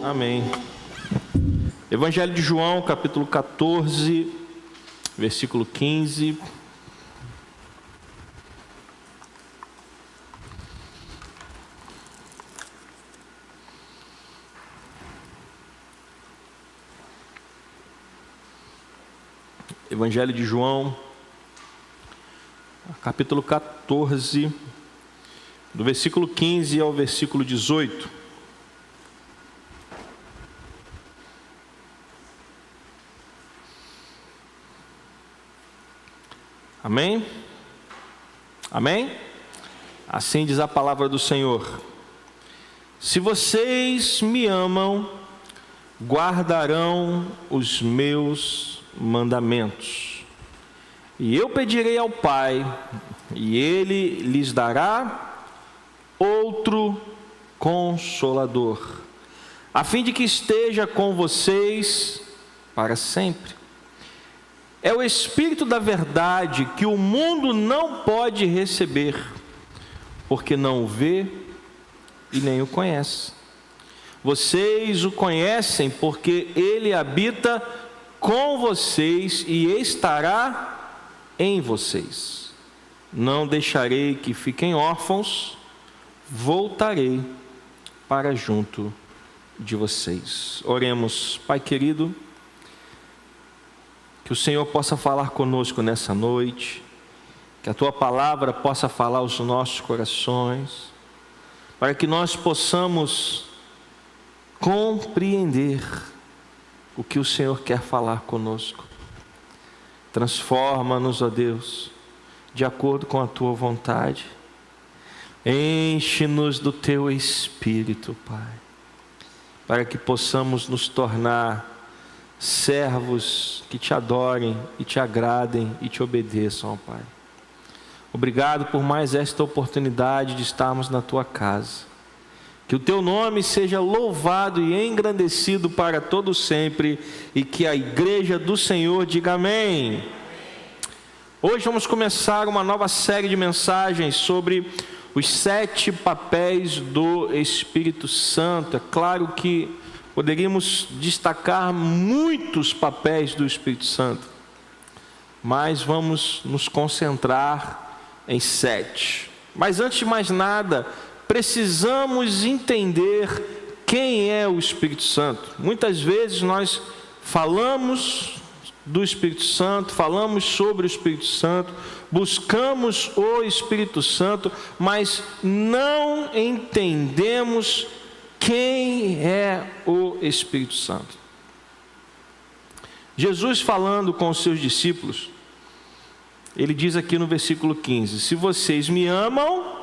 Amém. Evangelho de João, capítulo 14, versículo 15. Evangelho de João, capítulo 14, do versículo 15 ao versículo 18. Amém? Amém? Assim diz a palavra do Senhor: se vocês me amam, guardarão os meus mandamentos, e eu pedirei ao Pai, e Ele lhes dará outro Consolador, a fim de que esteja com vocês para sempre. É o Espírito da verdade, que o mundo não pode receber, porque não o vê e nem o conhece. Vocês o conhecem, porque Ele habita com vocês e estará em vocês. Não deixarei que fiquem órfãos, voltarei para junto de vocês. Oremos. Pai querido, que o Senhor possa falar conosco nessa noite, que a Tua palavra possa falar aos nossos corações, para que nós possamos compreender o que o Senhor quer falar conosco. Transforma-nos, ó Deus, de acordo com a Tua vontade. Enche-nos do Teu Espírito, Pai, para que possamos nos tornar servos que Te adorem e Te agradem e Te obedeçam, ó Pai. Obrigado por mais esta oportunidade de estarmos na Tua casa. Que o Teu nome seja louvado e engrandecido para todo sempre, e que a igreja do Senhor diga amém. Hoje vamos começar uma nova série de mensagens sobre os 7 papéis do Espírito Santo. É claro que poderíamos destacar muitos papéis do Espírito Santo, mas vamos nos concentrar em 7. Mas antes de mais nada, precisamos entender quem é o Espírito Santo. Muitas vezes nós falamos do Espírito Santo, falamos sobre o Espírito Santo, buscamos o Espírito Santo, mas não entendemos quem é o Espírito Santo. Jesus, falando com os seus discípulos, ele diz aqui no versículo 15: se vocês me amam,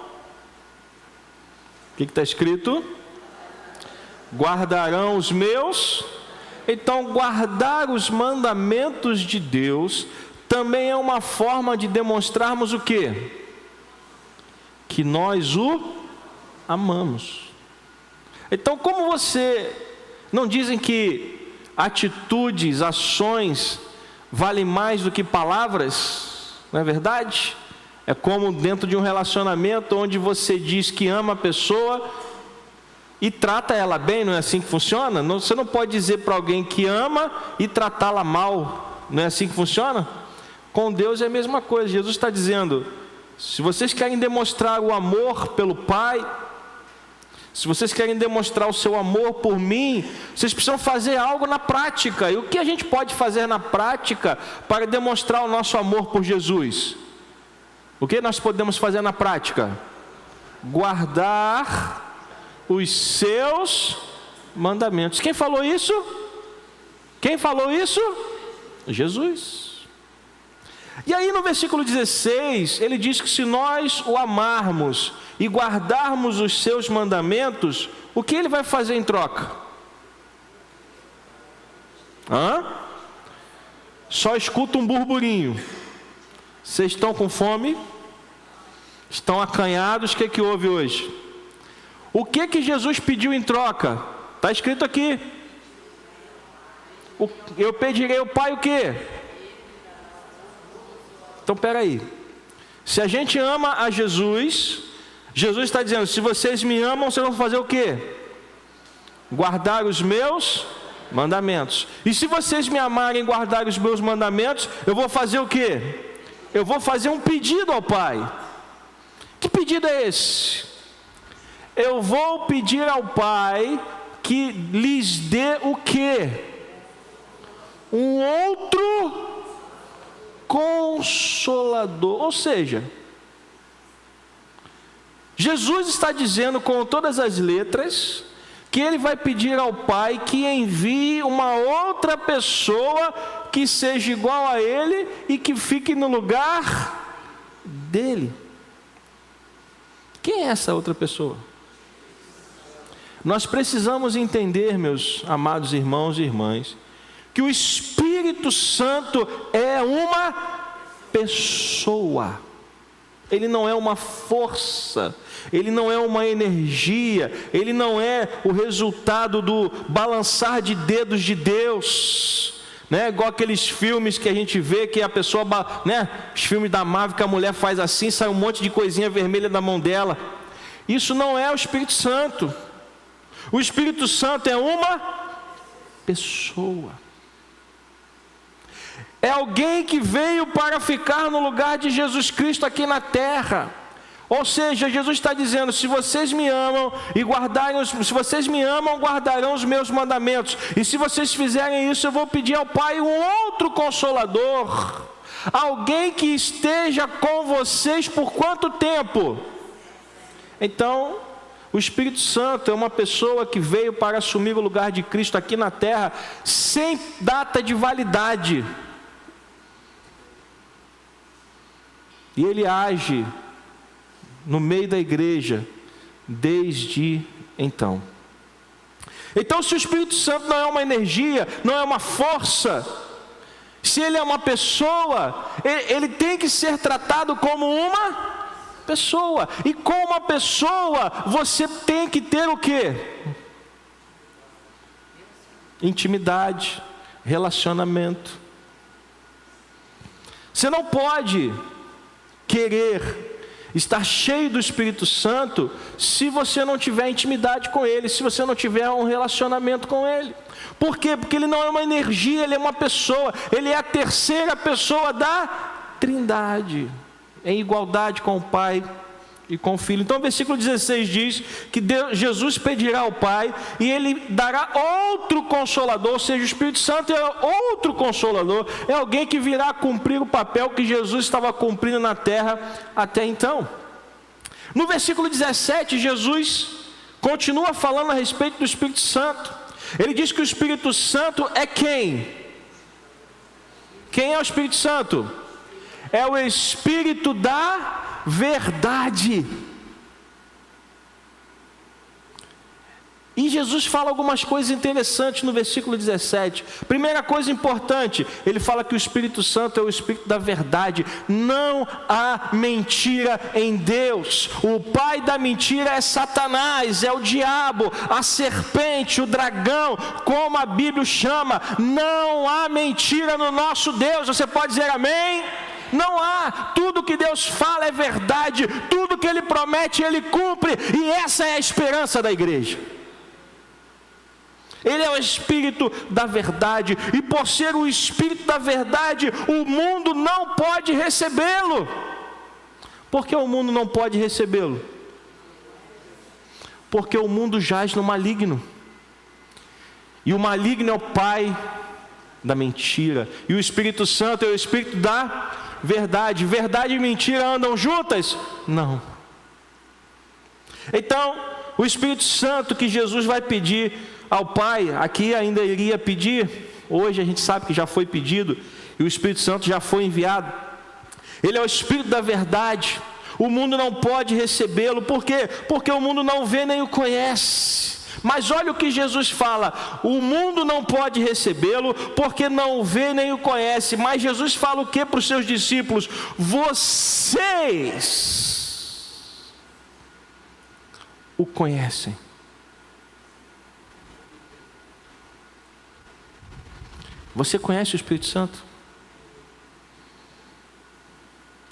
o que está escrito? Guardarão os meus. Então, guardar os mandamentos de Deus também é uma forma de demonstrarmos o quê? Que nós o amamos. Então, como você... Não dizem que atitudes, ações valem mais do que palavras? Não é verdade? É como dentro de um relacionamento onde você diz que ama a pessoa e trata ela bem, não é assim que funciona? Você não pode dizer para alguém que ama e tratá-la mal, não é assim que funciona? Com Deus é a mesma coisa. Jesus está dizendo: se vocês querem demonstrar o amor pelo Pai, se vocês querem demonstrar o seu amor por mim, vocês precisam fazer algo na prática. E o que a gente pode fazer na prática para demonstrar o nosso amor por Jesus? O que nós podemos fazer na prática? Guardar os seus mandamentos. Quem falou isso? Quem falou isso? Jesus. E aí no versículo 16, ele diz que se nós o amarmos e guardarmos os seus mandamentos, o que ele vai fazer em troca? Só escuta um burburinho. Vocês estão com fome? Estão acanhados? O que houve hoje? O que Jesus pediu em troca? Está escrito aqui: eu pedirei ao Pai o quê? Então, espera aí. Se a gente ama a Jesus, Jesus está dizendo: se vocês me amam, vocês vão fazer o quê? guardar os meus mandamentos. E se vocês me amarem e guardarem os meus mandamentos, eu vou fazer o quê? Eu vou fazer um pedido ao Pai. Que pedido é esse? Eu vou pedir ao Pai que lhes dê o quê? Um outro Consolador. Ou seja, Jesus está dizendo com todas as letras que Ele vai pedir ao Pai que envie uma outra pessoa que seja igual a Ele e que fique no lugar dele. Quem é essa outra pessoa? Nós precisamos entender, meus amados irmãos e irmãs, que o Espírito Santo é uma pessoa. Ele não é uma força, ele não é uma energia, ele não é o resultado do balançar de dedos de Deus, né? Igual aqueles filmes que a gente vê que a pessoa, né? Os filmes da Marvel que a mulher faz assim, sai um monte de coisinha vermelha da mão dela. Isso não é o Espírito Santo. O Espírito Santo é uma pessoa. É alguém que veio para ficar no lugar de Jesus Cristo aqui na terra. Ou seja, Jesus está dizendo: se vocês me amam e guardarem, se vocês me amam, guardarão os meus mandamentos. E se vocês fizerem isso, eu vou pedir ao Pai um outro Consolador, alguém que esteja com vocês por quanto tempo? Então, o Espírito Santo é uma pessoa que veio para assumir o lugar de Cristo aqui na terra, sem data de validade. E Ele age no meio da igreja desde então. Então, se o Espírito Santo não é uma energia, não é uma força, se Ele é uma pessoa, ele tem que ser tratado como uma pessoa. E com uma pessoa, você tem que ter o quê? Intimidade, relacionamento. Você não pode querer estar cheio do Espírito Santo se você não tiver intimidade com Ele, se você não tiver um relacionamento com Ele. Por quê? Porque Ele não é uma energia, Ele é uma pessoa. Ele é a terceira pessoa da Trindade, em igualdade com o Pai e com o Filho. Então o versículo 16 diz que Jesus pedirá ao Pai e Ele dará outro Consolador. Ou seja, o Espírito Santo é outro Consolador, é alguém que virá cumprir o papel que Jesus estava cumprindo na terra até então. No versículo 17, Jesus continua falando a respeito do Espírito Santo. Ele diz que o Espírito Santo é quem? Quem é o Espírito Santo? É o Espírito da verdade. E Jesus fala algumas coisas interessantes no versículo 17. Primeira coisa importante, Ele fala que o Espírito Santo é o Espírito da verdade. Não há mentira em Deus. O pai da mentira é Satanás, é o diabo, a serpente, o dragão, como a Bíblia chama. Não há mentira no nosso Deus. Você pode dizer amém? Não há. Tudo que Deus fala é verdade. Tudo que Ele promete, Ele cumpre. E essa é a esperança da igreja. Ele é o Espírito da verdade. E por ser o Espírito da verdade, o mundo não pode recebê-lo. Por que o mundo não pode recebê-lo? Porque o mundo jaz no maligno. E o maligno é o pai da mentira. E o Espírito Santo é o Espírito da verdade. Verdade e mentira andam juntas? Não. Então, o Espírito Santo que Jesus vai pedir ao Pai, aqui ainda iria pedir, hoje a gente sabe que já foi pedido, e o Espírito Santo já foi enviado. Ele é o Espírito da verdade. O mundo não pode recebê-lo. Por quê? Porque o mundo não vê nem o conhece. Mas olha o que Jesus fala: o mundo não pode recebê-lo porque não o vê nem o conhece. Mas Jesus fala o que para os seus discípulos? Vocês o conhecem. Você conhece o Espírito Santo?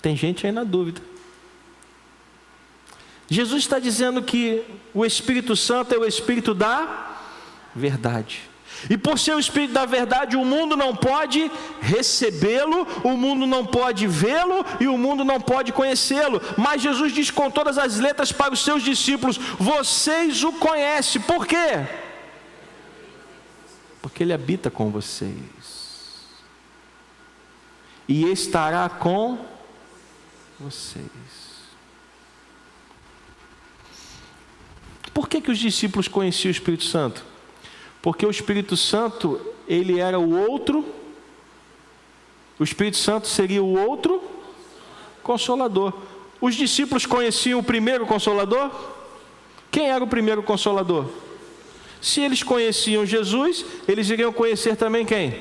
Tem gente aí na dúvida. Jesus está dizendo que o Espírito Santo é o Espírito da verdade. E por ser o Espírito da verdade, o mundo não pode recebê-lo, o mundo não pode vê-lo e o mundo não pode conhecê-lo. Mas Jesus diz com todas as letras para os seus discípulos: vocês o conhecem. Por quê? Porque Ele habita com vocês e estará com vocês. Por que os discípulos conheciam o Espírito Santo? Porque o Espírito Santo, ele era o outro, o Espírito Santo seria o outro Consolador. Os discípulos conheciam o primeiro Consolador? Quem era o primeiro Consolador? Se eles conheciam Jesus, eles iriam conhecer também quem?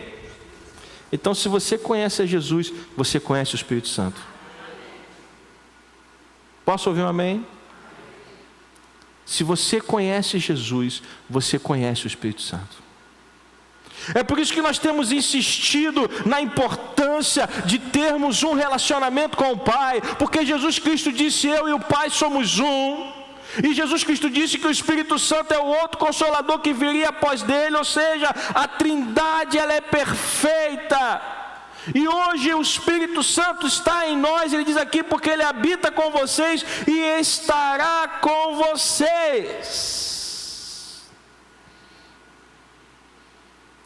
Então, se você conhece a Jesus, você conhece o Espírito Santo. Posso ouvir um amém? Se você conhece Jesus, você conhece o Espírito Santo. É por isso que nós temos insistido na importância de termos um relacionamento com o Pai, porque Jesus Cristo disse: eu e o Pai somos um. E Jesus Cristo disse que o Espírito Santo é o outro Consolador que viria após dele, ou seja, a Trindade ela é perfeita. E hoje o Espírito Santo está em nós, ele diz aqui, porque ele habita com vocês e estará com vocês.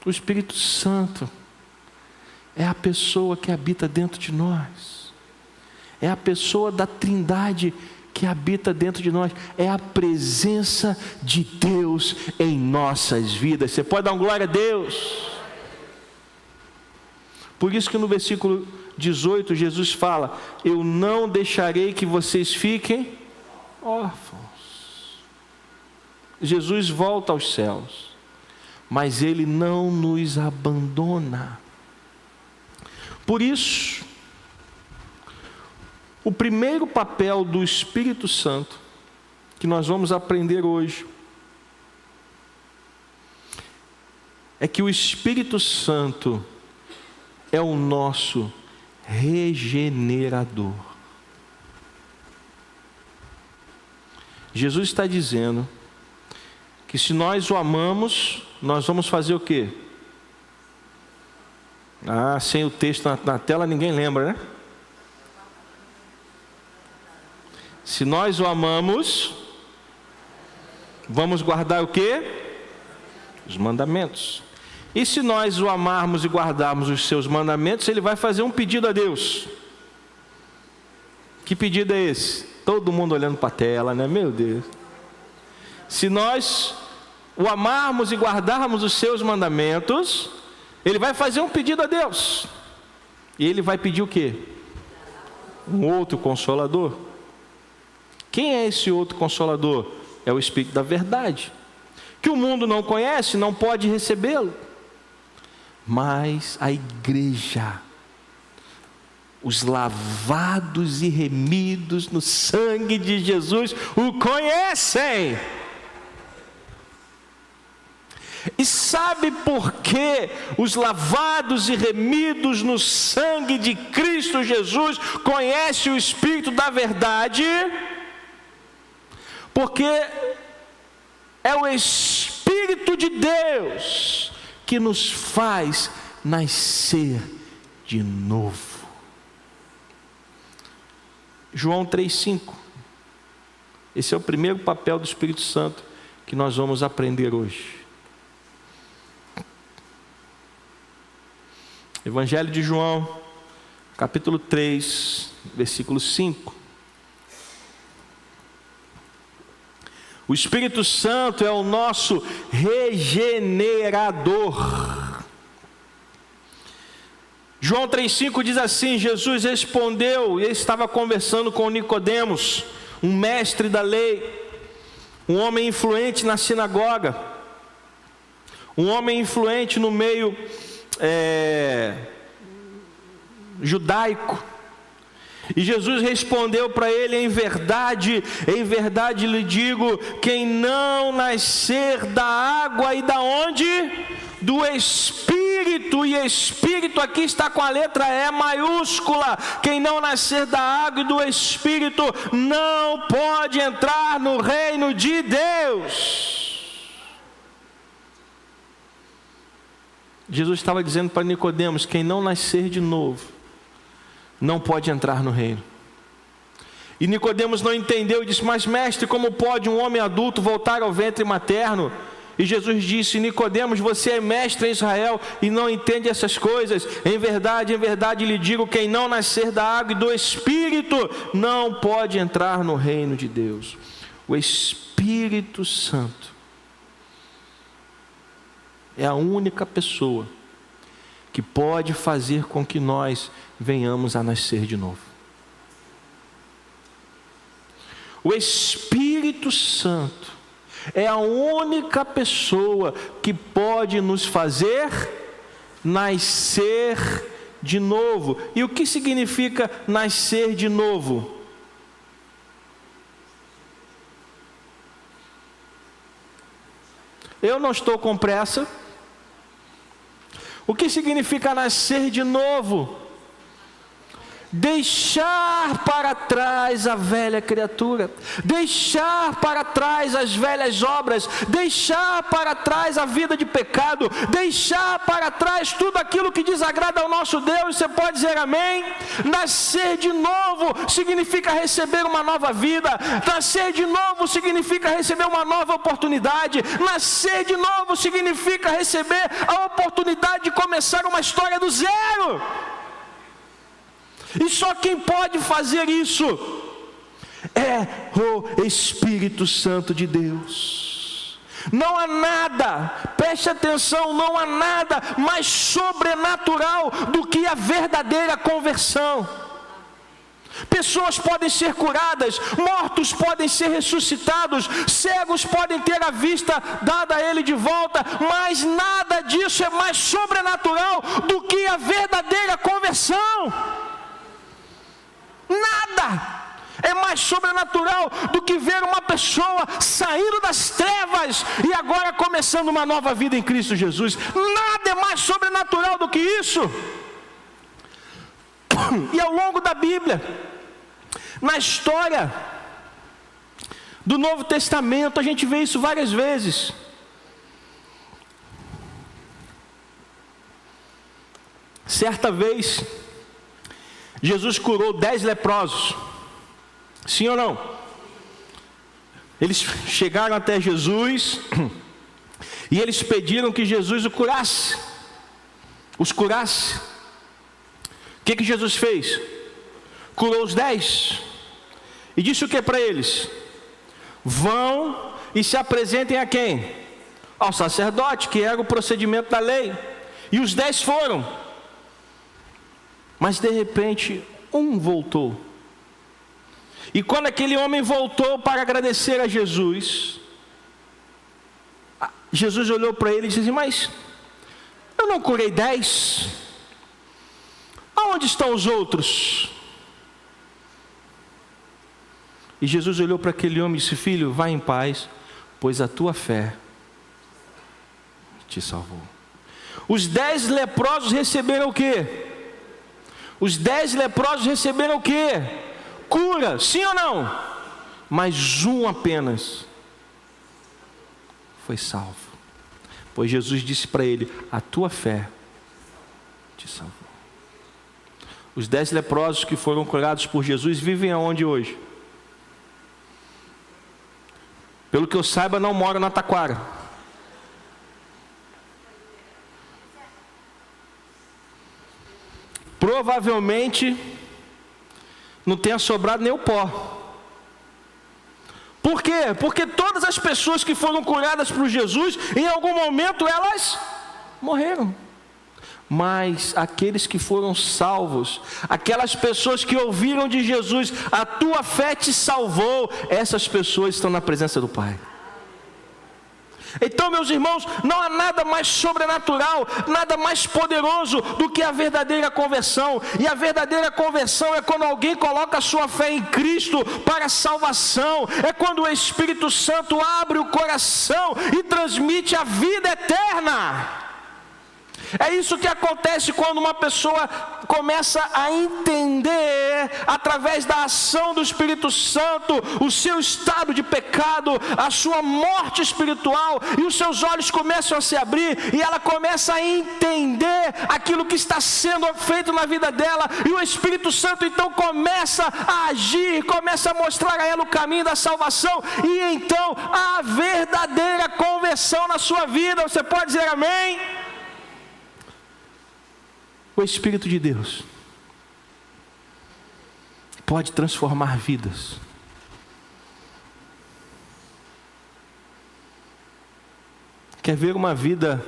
O Espírito Santo é a pessoa que habita dentro de nós, é a pessoa da Trindade que habita dentro de nós, é a presença de Deus em nossas vidas. Você pode dar um glória a Deus? Por isso que no versículo 18 Jesus fala: eu não deixarei que vocês fiquem órfãos. Jesus volta aos céus, mas Ele não nos abandona. Por isso, o primeiro papel do Espírito Santo, que nós vamos aprender hoje, é que o Espírito Santo é o nosso regenerador. Jesus está dizendo que se nós o amamos, nós vamos fazer o quê? Sem o texto na tela ninguém lembra, né? Se nós o amamos, vamos guardar o quê? Os mandamentos. E se nós o amarmos e guardarmos os seus mandamentos, ele vai fazer um pedido a Deus. Que pedido é esse? Todo mundo olhando para a tela, né? Meu Deus. Se nós o amarmos e guardarmos os seus mandamentos, ele vai fazer um pedido a Deus. E ele vai pedir o quê? Um outro Consolador. Quem é esse outro Consolador? É o Espírito da verdade, que o mundo não conhece, não pode recebê-lo. Mas a igreja, os lavados e remidos no sangue de Jesus, o conhecem. E sabe por que os lavados e remidos no sangue de Cristo Jesus conhecem o Espírito da verdade? Porque é o Espírito de Deus que nos faz nascer de novo. João 3,5. Esse é o primeiro papel do Espírito Santo que nós vamos aprender hoje. Evangelho de João, capítulo 3, versículo 5. O Espírito Santo é o nosso regenerador. João 3,5 diz assim: Jesus respondeu, e ele estava conversando com Nicodemos, um mestre da lei, um homem influente na sinagoga, um homem influente no meio judaico. E Jesus respondeu para ele: em verdade lhe digo, quem não nascer da água e da onde? Do Espírito, e Espírito aqui está com a letra E maiúscula. Quem não nascer da água e do Espírito não pode entrar no reino de Deus. Jesus estava dizendo para Nicodemos: quem não nascer de novo, não pode entrar no reino. E Nicodemos não entendeu e disse: mas mestre, como pode um homem adulto voltar ao ventre materno? E Jesus disse: Nicodemos, você é mestre em Israel e não entende essas coisas. Em verdade lhe digo, quem não nascer da água e do Espírito não pode entrar no reino de Deus. O Espírito Santo é a única pessoa que pode fazer com que nós venhamos a nascer de novo. O Espírito Santo é a única pessoa que pode nos fazer nascer de novo. E o que significa nascer de novo? Eu não estou com pressa. O que significa nascer de novo? Deixar para trás a velha criatura, deixar para trás as velhas obras, deixar para trás a vida de pecado, deixar para trás tudo aquilo que desagrada ao nosso Deus. Você pode dizer amém? Nascer de novo significa receber uma nova vida, nascer de novo significa receber uma nova oportunidade, nascer de novo significa receber a oportunidade de começar uma história do zero. E só quem pode fazer isso é o Espírito Santo de Deus. Não há nada, preste atenção, não há nada mais sobrenatural do que a verdadeira conversão. Pessoas podem ser curadas, mortos podem ser ressuscitados, cegos podem ter a vista dada a ele de volta, mas nada disso é mais sobrenatural do que a verdadeira conversão. Nada é mais sobrenatural do que ver uma pessoa saindo das trevas e agora começando uma nova vida em Cristo Jesus. Nada é mais sobrenatural do que isso. E ao longo da Bíblia, na história do Novo Testamento, a gente vê isso várias vezes. Certa vez, Jesus curou 10 leprosos. Sim ou não? Eles chegaram até Jesus e eles pediram que Jesus os curasse. O que Jesus fez? Curou os 10 e disse o que para eles? Vão e se apresentem a quem? Ao sacerdote, que era o procedimento da lei. E os 10 foram. Mas de repente, um voltou. E quando aquele homem voltou para agradecer a Jesus, Jesus olhou para ele e disse assim: mas eu não curei 10? Aonde estão os outros? E Jesus olhou para aquele homem e disse: filho, vá em paz, pois a tua fé te salvou. Os 10 leprosos receberam o quê? Os 10 leprosos receberam o quê? Cura, sim ou não? Mas um apenas foi salvo, pois Jesus disse para ele: a tua fé te salvou. Os 10 leprosos que foram curados por Jesus vivem aonde hoje? Pelo que eu saiba, não moram na Taquara. Provavelmente não tenha sobrado nem o pó. Por quê? Porque todas as pessoas que foram curadas por Jesus, em algum momento elas morreram. Mas aqueles que foram salvos, aquelas pessoas que ouviram de Jesus: a tua fé te salvou, essas pessoas estão na presença do Pai. Então, meus irmãos, não há nada mais sobrenatural, nada mais poderoso do que a verdadeira conversão. E a verdadeira conversão é quando alguém coloca a sua fé em Cristo para a salvação. É quando o Espírito Santo abre o coração e transmite a vida eterna. É isso que acontece quando uma pessoa começa a entender, através da ação do Espírito Santo, o seu estado de pecado, a sua morte espiritual, e os seus olhos começam a se abrir, e ela começa a entender aquilo que está sendo feito na vida dela, e o Espírito Santo então começa a agir, começa a mostrar a ela o caminho da salvação, e então a verdadeira conversão na sua vida. Você pode dizer amém? O Espírito de Deus pode transformar vidas. Quer ver uma vida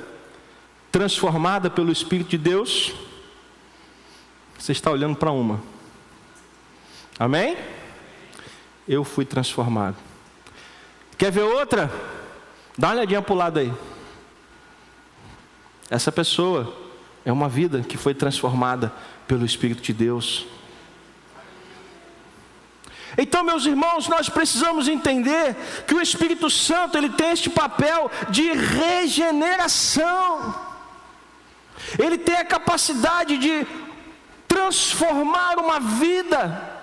transformada pelo Espírito de Deus? Você está olhando para uma. Amém? Eu fui transformado. Quer ver outra? Dá uma olhadinha para o lado aí. Essa pessoa é uma vida que foi transformada pelo Espírito de Deus. Então, meus irmãos, nós precisamos entender que o Espírito Santo, ele tem este papel de regeneração. Ele tem a capacidade de transformar uma vida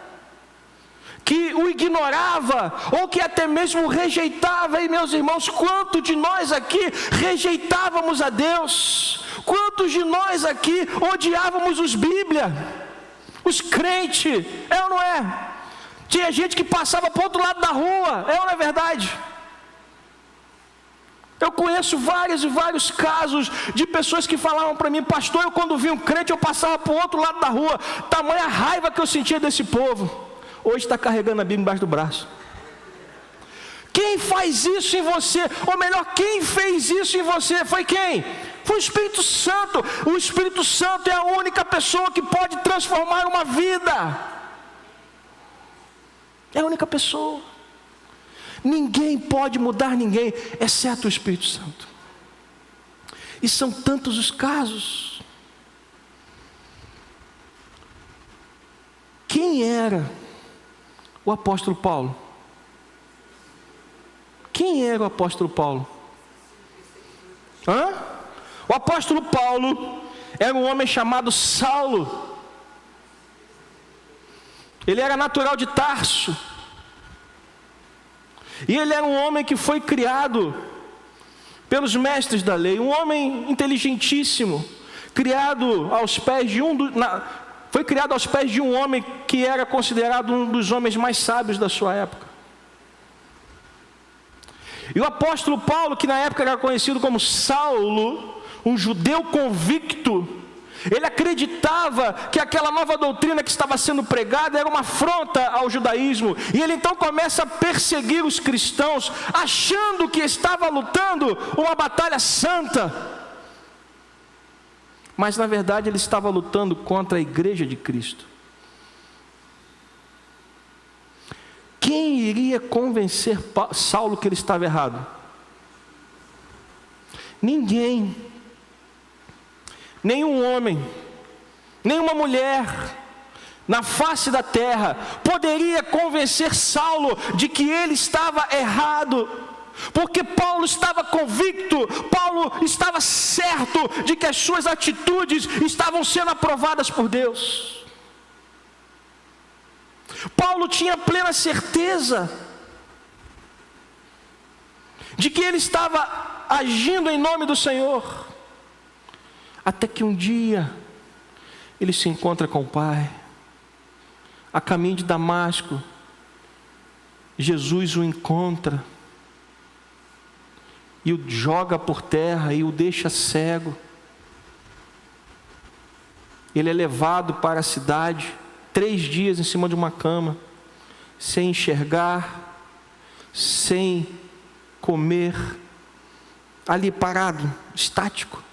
que o ignorava, ou que até mesmo rejeitava. E meus irmãos, quantos de nós aqui rejeitávamos a Deus? Quantos de nós aqui odiávamos os Bíblia, os crentes? É ou não é? Tinha gente que passava para o outro lado da rua, é ou não é verdade? Eu conheço vários e vários casos de pessoas que falavam para mim: pastor, eu quando vi um crente eu passava para o outro lado da rua, tamanha raiva que eu sentia desse povo. Hoje está carregando a Bíblia embaixo do braço. Quem faz isso em você? Ou melhor, quem fez isso em você? Foi quem? Foi o Espírito Santo. O Espírito Santo é a única pessoa que pode transformar uma vida. É a única pessoa. Ninguém pode mudar ninguém, exceto o Espírito Santo. E são tantos os casos. Quem era o apóstolo Paulo? Quem era o apóstolo Paulo? O apóstolo Paulo era um homem chamado Saulo. Ele era natural de Tarso. E ele era um homem que foi criado pelos mestres da lei, um homem inteligentíssimo, criado aos pés de foi criado aos pés de um homem que era considerado um dos homens mais sábios da sua época. E o apóstolo Paulo, que na época era conhecido como Saulo, um judeu convicto, ele acreditava que aquela nova doutrina que estava sendo pregada era uma afronta ao judaísmo, e ele então começa a perseguir os cristãos, achando que estava lutando uma batalha santa, mas na verdade ele estava lutando contra a igreja de Cristo. Quem iria convencer Saulo que ele estava errado? Ninguém. Nenhum homem, nenhuma mulher na face da terra poderia convencer Saulo de que ele estava errado, porque Paulo estava convicto, Paulo estava certo de que as suas atitudes estavam sendo aprovadas por Deus. Paulo tinha plena certeza de que ele estava agindo em nome do Senhor. Até que um dia ele se encontra com o Pai, a caminho de Damasco. Jesus o encontra e o joga por terra e o deixa cego. Ele é levado para a cidade, 3 dias em cima de uma cama, sem enxergar, sem comer, ali parado, estático.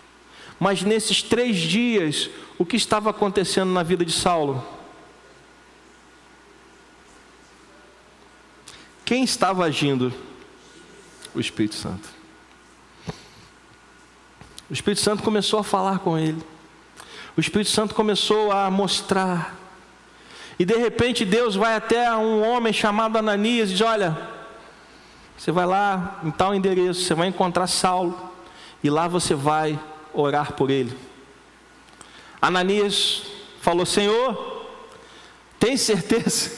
Mas nesses 3 dias, o que estava acontecendo na vida de Saulo? Quem estava agindo? O Espírito Santo. O Espírito Santo começou a falar com ele. O Espírito Santo começou a mostrar. E de repente Deus vai até um homem chamado Ananias e diz: olha, você vai lá em tal endereço, você vai encontrar Saulo, e lá você vai orar por ele. Ananias falou: Senhor, tem certeza?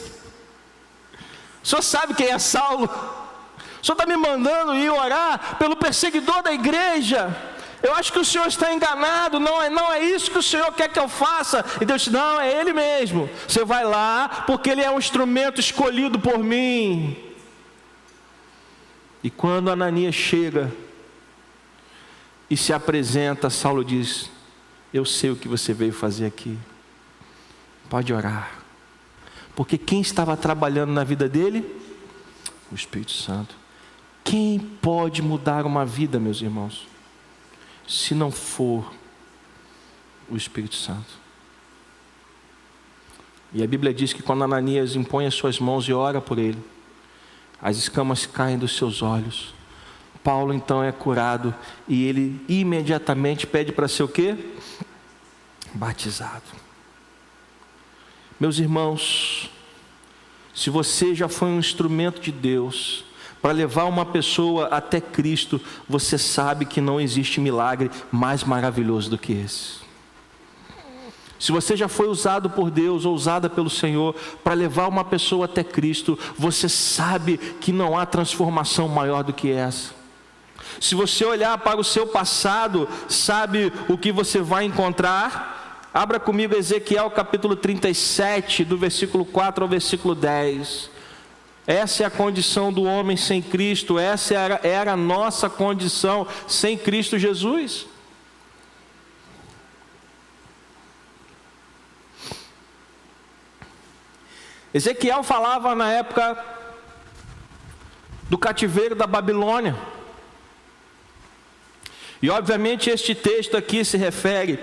O Senhor sabe quem é Saulo? O Senhor está me mandando ir orar pelo perseguidor da igreja. Eu acho que o Senhor está enganado, não é isso que o Senhor quer que eu faça. E Deus disse: não, é Ele mesmo. Você vai lá, porque Ele é um instrumento escolhido por mim. E quando Ananias chega e se apresenta, Saulo diz: eu sei o que você veio fazer aqui, pode orar. Porque quem estava trabalhando na vida dele? O Espírito Santo. Quem pode mudar uma vida, meus irmãos, se não for o Espírito Santo? E a Bíblia diz que quando Ananias impõe as suas mãos e ora por ele, as escamas caem dos seus olhos. Paulo então é curado e ele imediatamente pede para ser o quê? Batizado. Meus irmãos, se você já foi um instrumento de Deus para levar uma pessoa até Cristo, você sabe que não existe milagre mais maravilhoso do que esse. Se você já foi usado por Deus ou usada pelo Senhor para levar uma pessoa até Cristo, você sabe que não há transformação maior do que essa. Se você olhar para o seu passado, sabe o que você vai encontrar? Abra comigo Ezequiel capítulo 37, do versículo 4 ao versículo 10. Essa é a condição do homem sem Cristo, essa era a nossa condição sem Cristo Jesus. Ezequiel falava na época do cativeiro da Babilônia. E obviamente este texto aqui se refere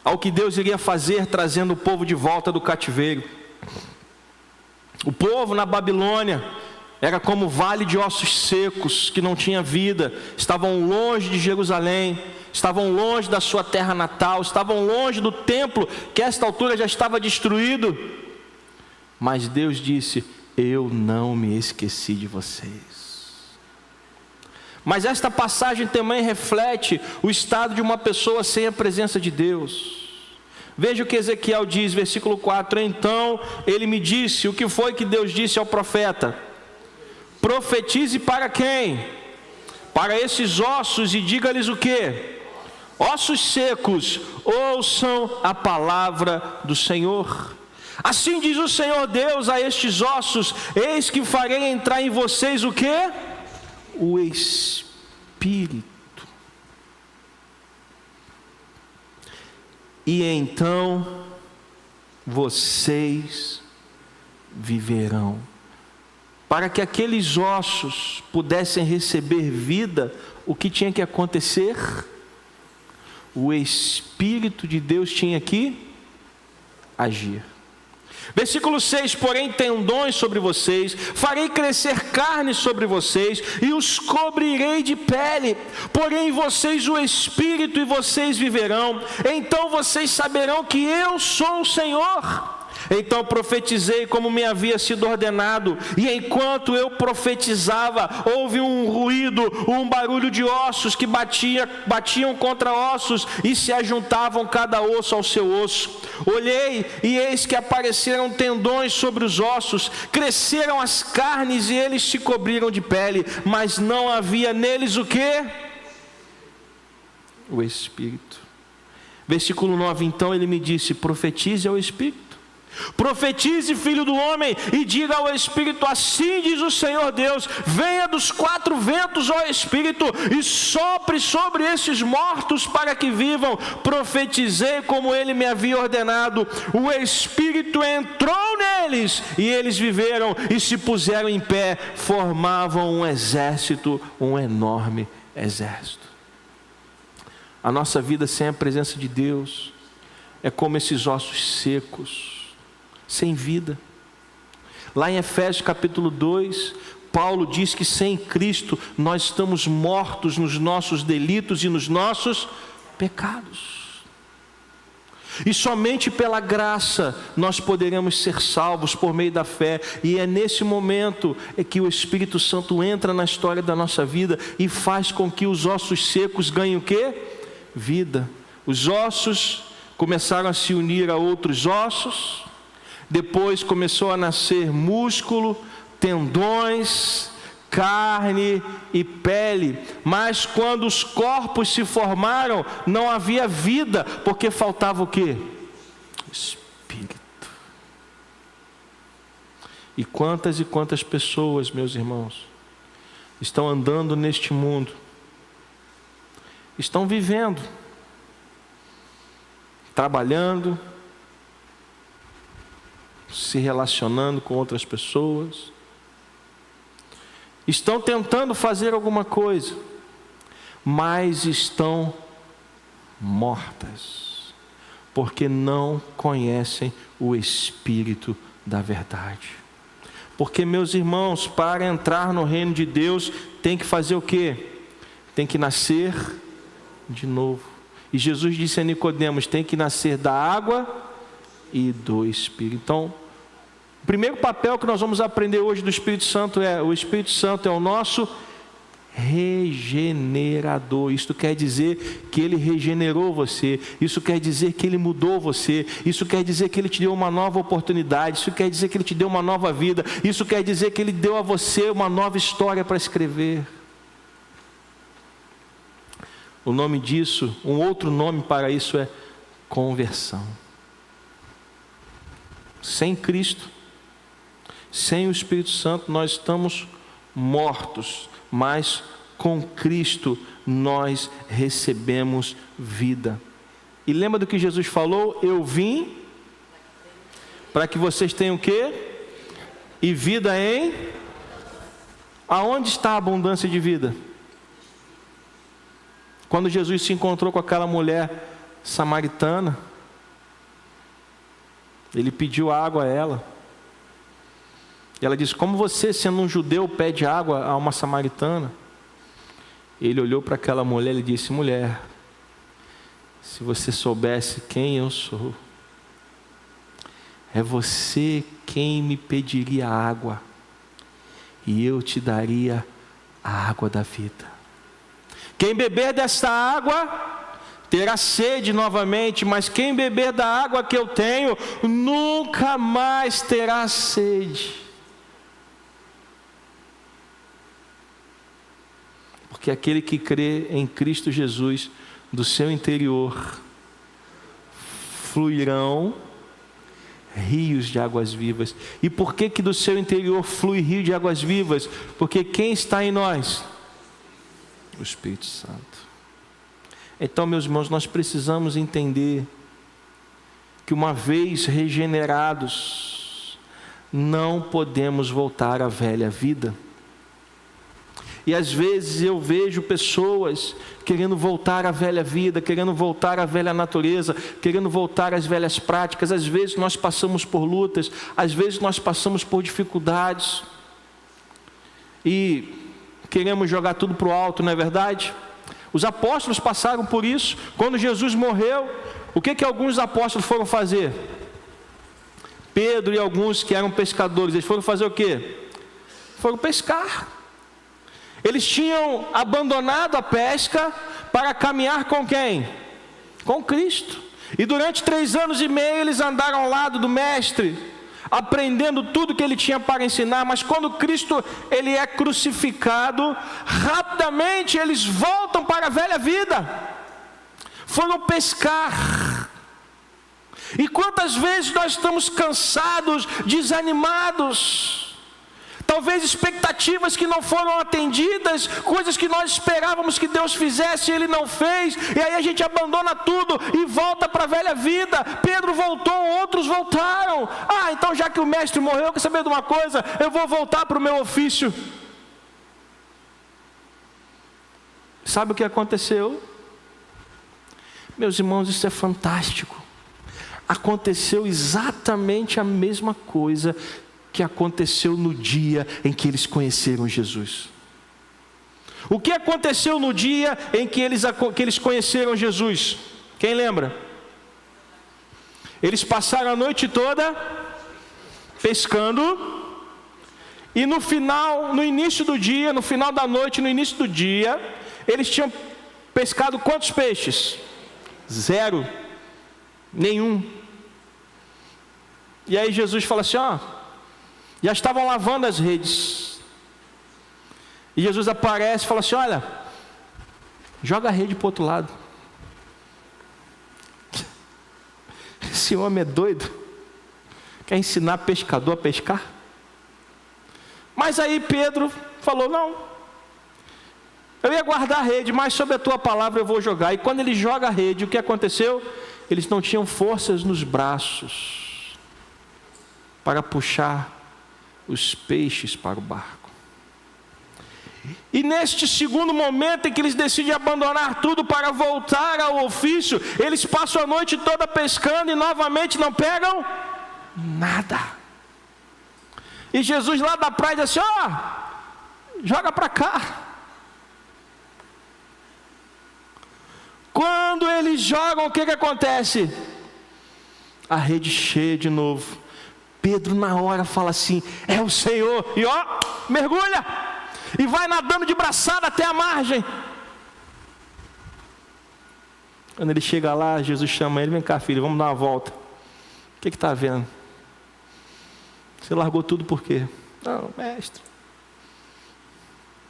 ao que Deus iria fazer trazendo o povo de volta do cativeiro. O povo na Babilônia era como vale de ossos secos, que não tinha vida, estavam longe de Jerusalém, estavam longe da sua terra natal, estavam longe do templo, que a esta altura já estava destruído. Mas Deus disse: eu não me esqueci de vocês. Mas esta passagem também reflete o estado de uma pessoa sem a presença de Deus. Veja o que Ezequiel diz, versículo 4: então ele me disse, o que foi que Deus disse ao profeta? Profetize para quem? Para esses ossos, e diga-lhes o quê? Ossos secos, ouçam a palavra do Senhor. Assim diz o Senhor Deus a estes ossos: eis que farei entrar em vocês o quê? O Espírito. E então vocês viverão. Para que aqueles ossos pudessem receber vida, o que tinha que acontecer? O Espírito de Deus tinha que agir. Versículo 6: porém tendões sobre vocês, farei crescer carne sobre vocês, e os cobrirei de pele, porém em vocês o Espírito, e vocês viverão. Então vocês saberão que eu sou o Senhor. Então profetizei como me havia sido ordenado, e enquanto eu profetizava, houve um ruído, um barulho de ossos que batiam contra ossos e se ajuntavam cada osso ao seu osso. Olhei e eis que apareceram tendões sobre os ossos, cresceram as carnes e eles se cobriram de pele, mas não havia neles o quê? O Espírito. Versículo 9: então ele me disse: profetize ao Espírito. Profetize, filho do homem, e diga ao Espírito: assim diz o Senhor Deus, venha dos quatro ventos, ó Espírito, e sopre sobre esses mortos para que vivam. Profetizei como ele me havia ordenado, o Espírito entrou neles, e eles viveram e se puseram em pé, formavam um exército, um enorme exército. A nossa vida sem a presença de Deus é como esses ossos secos, sem vida. Lá em Efésios capítulo 2, Paulo diz que sem Cristo nós estamos mortos nos nossos delitos e nos nossos pecados. E somente pela graça nós poderemos ser salvos por meio da fé. E é nesse momento que o Espírito Santo entra na história da nossa vida e faz com que os ossos secos ganhem o quê? vida. Os ossos começaram a se unir a outros ossos, depois começou a nascer músculo, tendões, carne e pele. Mas quando os corpos se formaram, não havia vida, porque faltava o quê? Espírito. E quantas pessoas, meus irmãos, estão andando neste mundo, estão vivendo, trabalhando, se relacionando com outras pessoas, estão tentando fazer alguma coisa, mas estão mortas, porque não conhecem o Espírito da verdade. Porque, meus irmãos, para entrar no reino de Deus, tem que fazer o quê? Tem que nascer de novo. E Jesus disse a Nicodemos, tem que nascer da água e do Espírito. Então, o primeiro papel que nós vamos aprender hoje do Espírito Santo é: o Espírito Santo é o nosso regenerador. Isto quer dizer que Ele regenerou você, isso quer dizer que Ele mudou você, isso quer dizer que Ele te deu uma nova oportunidade, isso quer dizer que Ele te deu uma nova vida, isso quer dizer que Ele deu a você uma nova história para escrever. O nome disso, um outro nome para isso é conversão. Sem Cristo, sem o Espírito Santo, nós estamos mortos, mas com Cristo nós recebemos vida. E lembra do que Jesus falou? Eu vim para que vocês tenham o quê? E vida em... Aonde está a abundância de vida? Quando Jesus se encontrou com aquela mulher samaritana, Ele pediu água a ela. E ela disse, como você, sendo um judeu, pede água a uma samaritana? Ele olhou para aquela mulher e disse, mulher, se você soubesse quem eu sou, é você quem me pediria água, e eu te daria a água da vida. Quem beber desta água terá sede novamente, mas quem beber da água que eu tenho, nunca mais terá sede. Porque aquele que crê em Cristo Jesus, do seu interior fluirão rios de águas vivas. E por que do seu interior flui rio de águas vivas? Porque quem está em nós? O Espírito Santo. Então, meus irmãos, nós precisamos entender que uma vez regenerados, não podemos voltar à velha vida. E às vezes eu vejo pessoas querendo voltar à velha vida, querendo voltar à velha natureza, querendo voltar às velhas práticas. Às vezes nós passamos por lutas, às vezes nós passamos por dificuldades e queremos jogar tudo para o alto, não é verdade? Os apóstolos passaram por isso. Quando Jesus morreu, o que alguns apóstolos foram fazer? Pedro e alguns que eram pescadores, eles foram fazer o quê? Foram pescar. Eles tinham abandonado a pesca para caminhar com quem? Com Cristo. E durante 3 anos e meio eles andaram ao lado do Mestre, aprendendo tudo que ele tinha para ensinar. Mas quando Cristo ele é crucificado, rapidamente eles voltam para a velha vida. Foram pescar. E quantas vezes nós estamos cansados, desanimados, talvez expectativas que não foram atendidas, coisas que nós esperávamos que Deus fizesse e Ele não fez, e aí a gente abandona tudo e volta para a velha vida. Pedro voltou, outros voltaram. Então já que o mestre morreu, quer saber de uma coisa? Eu vou voltar para o meu ofício. Sabe o que aconteceu? Meus irmãos, isso é fantástico. Aconteceu exatamente a mesma coisa que aconteceu no dia em que eles conheceram Jesus. O que aconteceu no dia em que eles conheceram Jesus? Quem lembra? Eles passaram a noite toda pescando, e no final, no início do dia, no final da noite, no início do dia, eles tinham Pescado quantos peixes? 0. Nenhum. E aí Jesus fala assim, já estavam lavando as redes. E Jesus aparece e fala assim, olha, joga a rede para o outro lado. Esse homem é doido. Quer ensinar pescador a pescar? Mas aí Pedro falou, não, eu ia guardar a rede, mas sobre a tua palavra eu vou jogar. E quando ele joga a rede, o que aconteceu? Eles não tinham forças nos braços para puxar os peixes para o barco. E neste segundo momento em que eles decidem abandonar tudo para voltar ao ofício, eles passam a noite toda pescando e novamente não pegam nada. E Jesus lá da praia diz assim, joga para cá. Quando eles jogam, o que acontece? A rede cheia de novo. Pedro na hora fala assim, é o Senhor. E mergulha. E vai nadando de braçada até a margem. Quando ele chega lá, Jesus chama ele, vem cá filho, vamos dar uma volta. O que está vendo? Você largou tudo por quê? Não, mestre,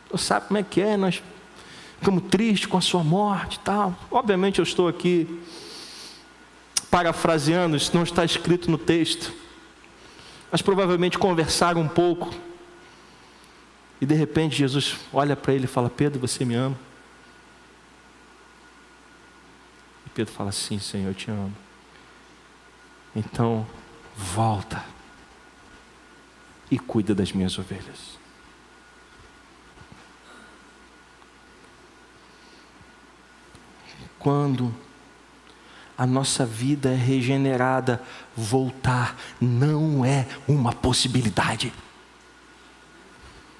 você sabe como é que é, nós ficamos tristes com a sua morte e tal. Obviamente eu estou aqui parafraseando, isso não está escrito no texto, mas provavelmente conversaram um pouco. E de repente Jesus olha para ele e fala, Pedro, você me ama? E Pedro fala, sim Senhor, eu te amo. Então volta e cuida das minhas ovelhas. Quando a nossa vida é regenerada, voltar não é uma possibilidade.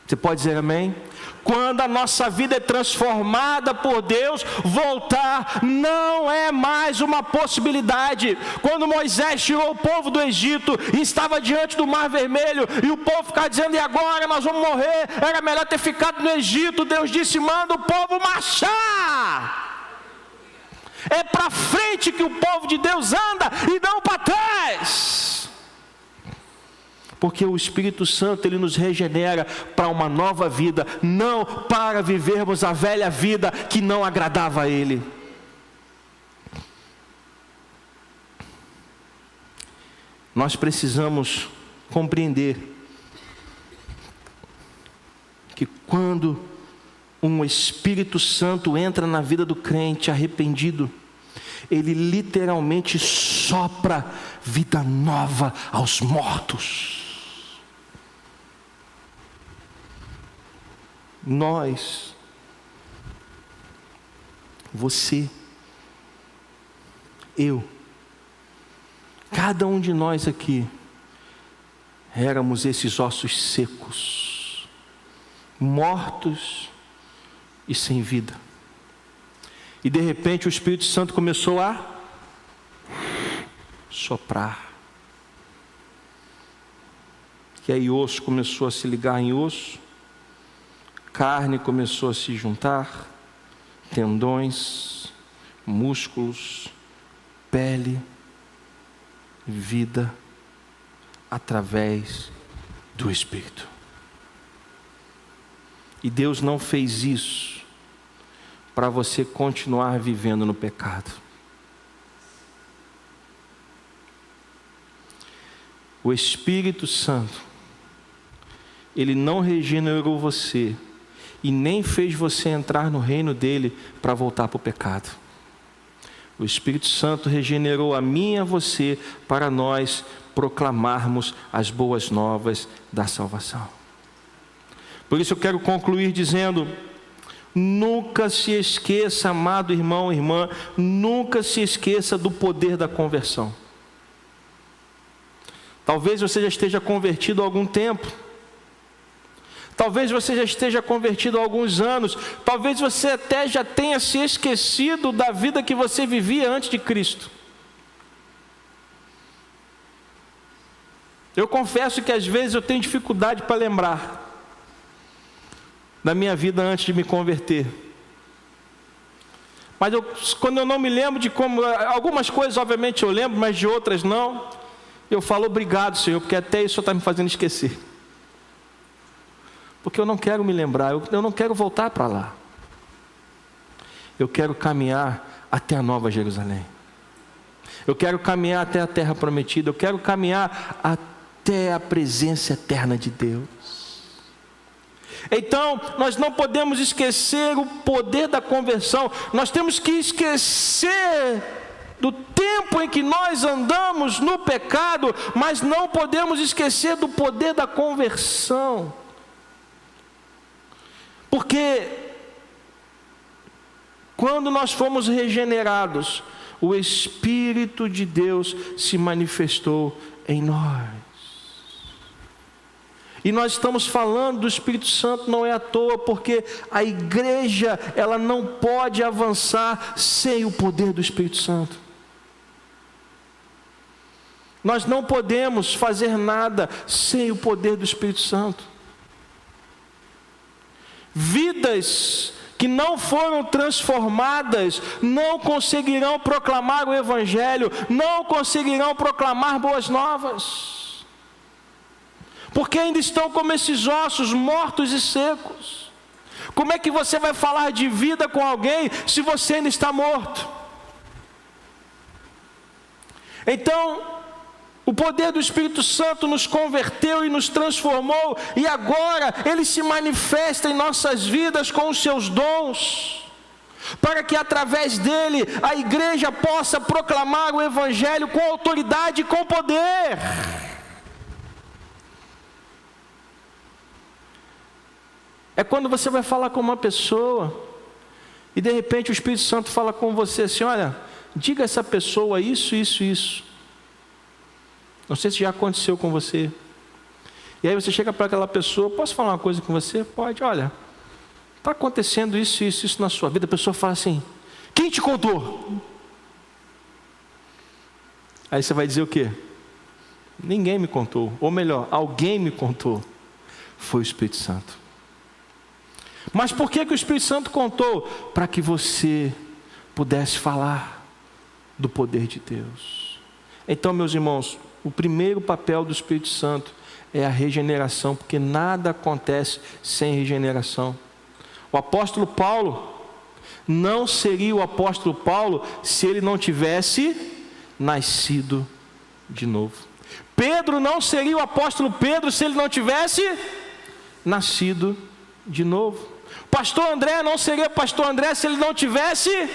Você pode dizer amém? Quando a nossa vida é transformada por Deus, voltar não é mais uma possibilidade. Quando Moisés tirou o povo do Egito e estava diante do Mar Vermelho, e o povo ficava dizendo, e agora nós vamos morrer, era melhor ter ficado no Egito. Deus disse, manda o povo marchar. É para frente que o povo de Deus anda e não para trás. Porque o Espírito Santo, ele nos regenera para uma nova vida, não para vivermos a velha vida que não agradava a Ele. Nós precisamos compreender que quando um Espírito Santo entra na vida do crente arrependido, ele literalmente sopra vida nova aos mortos. Nós, você, eu, cada um de nós aqui, éramos esses ossos secos, mortos e sem vida. E de repente o Espírito Santo começou a soprar. E aí osso começou a se ligar em osso, carne começou a se juntar, tendões, músculos, pele, vida, através do Espírito. E Deus não fez isso para você continuar vivendo no pecado. O Espírito Santo, ele não regenerou você e nem fez você entrar no reino dele para voltar para o pecado. O Espírito Santo regenerou a mim e a você para nós proclamarmos as boas novas da salvação. Por isso eu quero concluir dizendo, nunca se esqueça, amado irmão e irmã, nunca se esqueça do poder da conversão. Talvez você já esteja convertido há algum tempo. Talvez você já esteja convertido há alguns anos. Talvez você até já tenha se esquecido da vida que você vivia antes de Cristo. Eu confesso que às vezes eu tenho dificuldade para lembrar da minha vida antes de me converter. Mas quando eu não me lembro de como, algumas coisas obviamente eu lembro, mas de outras não, eu falo obrigado, Senhor, porque até isso está me fazendo esquecer. Porque eu não quero me lembrar, eu não quero voltar para lá. Eu quero caminhar até a Nova Jerusalém. Eu quero caminhar até a terra prometida. Eu quero caminhar até a presença eterna de Deus. Então, nós não podemos esquecer o poder da conversão. Nós temos que esquecer do tempo em que nós andamos no pecado, mas não podemos esquecer do poder da conversão. Porque quando nós fomos regenerados, o Espírito de Deus se manifestou em nós. E nós estamos falando do Espírito Santo não é à toa, porque a igreja, ela não pode avançar sem o poder do Espírito Santo. Nós não podemos fazer nada sem o poder do Espírito Santo. Vidas que não foram transformadas não conseguirão proclamar o Evangelho, não conseguirão proclamar boas novas. Porque ainda estão como esses ossos mortos e secos. Como é que você vai falar de vida com alguém se você ainda está morto? Então, o poder do Espírito Santo nos converteu e nos transformou, e agora Ele se manifesta em nossas vidas com os seus dons, para que através dele a igreja possa proclamar o Evangelho com autoridade e com poder. É quando você vai falar com uma pessoa e de repente o Espírito Santo fala com você assim: olha, diga a essa pessoa isso, isso, isso. Não sei se já aconteceu com você. E aí você chega para aquela pessoa: posso falar uma coisa com você? Pode. Olha, está acontecendo isso, isso, isso na sua vida. A pessoa fala assim: quem te contou? Aí você vai dizer o quê? Ninguém me contou. Ou melhor, alguém me contou. Foi o Espírito Santo. Mas por que o Espírito Santo contou? Para que você pudesse falar do poder de Deus. Então, meus irmãos, o primeiro papel do Espírito Santo é a regeneração, porque nada acontece sem regeneração. O apóstolo Paulo não seria o apóstolo Paulo se ele não tivesse nascido de novo. Pedro não seria o apóstolo Pedro se ele não tivesse nascido de novo. Pastor André não seria pastor André se ele não tivesse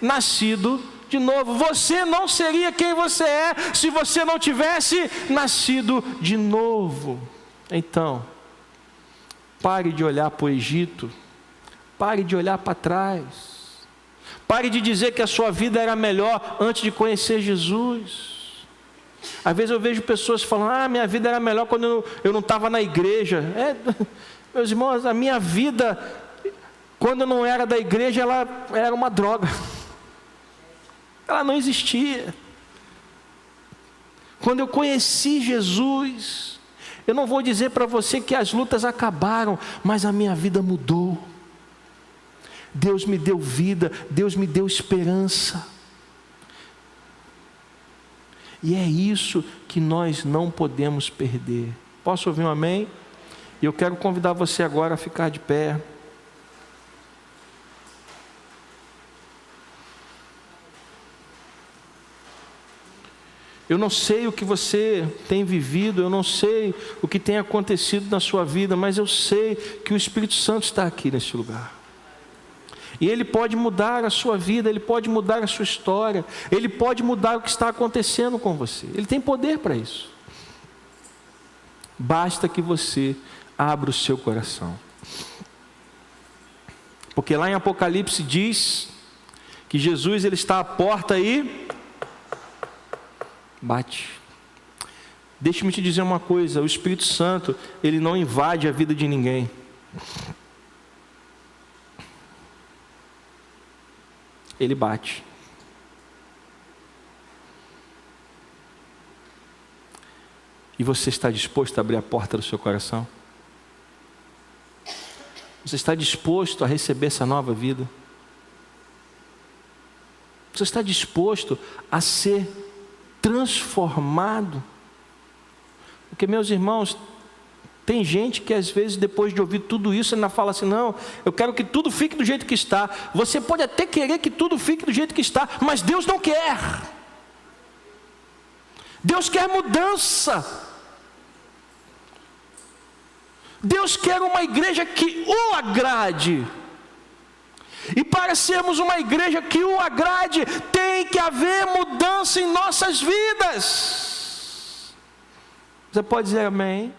nascido de novo. Você não seria quem você é se você não tivesse nascido de novo. Então, pare de olhar para o Egito, pare de olhar para trás, pare de dizer que a sua vida era melhor antes de conhecer Jesus. Às vezes eu vejo pessoas falando: minha vida era melhor quando eu não estava na igreja. Meus irmãos, a minha vida, quando eu não era da igreja, ela era uma droga. Ela não existia. Quando eu conheci Jesus, eu não vou dizer para você que as lutas acabaram, mas a minha vida mudou. Deus me deu vida, Deus me deu esperança. E é isso que nós não podemos perder. Posso ouvir um amém? E eu quero convidar você agora a ficar de pé. Eu não sei o que você tem vivido, eu não sei o que tem acontecido na sua vida, mas eu sei que o Espírito Santo está aqui neste lugar. E Ele pode mudar a sua vida, Ele pode mudar a sua história, Ele pode mudar o que está acontecendo com você. Ele tem poder para isso. Basta que você abra o seu coração. Porque lá em Apocalipse diz que Jesus ele está à porta e bate. Deixa-me te dizer uma coisa: o Espírito Santo ele não invade a vida de ninguém. Ele bate. E você está disposto a abrir a porta do seu coração? Você está disposto a receber essa nova vida? Você está disposto a ser transformado? Porque, meus irmãos, tem gente que às vezes depois de ouvir tudo isso ainda fala assim: não, eu quero que tudo fique do jeito que está. Você pode até querer que tudo fique do jeito que está, mas Deus não quer. Deus quer mudança. Deus quer uma igreja que o agrade. E para sermos uma igreja que o agrade, tem que haver mudança em nossas vidas. Você pode dizer amém?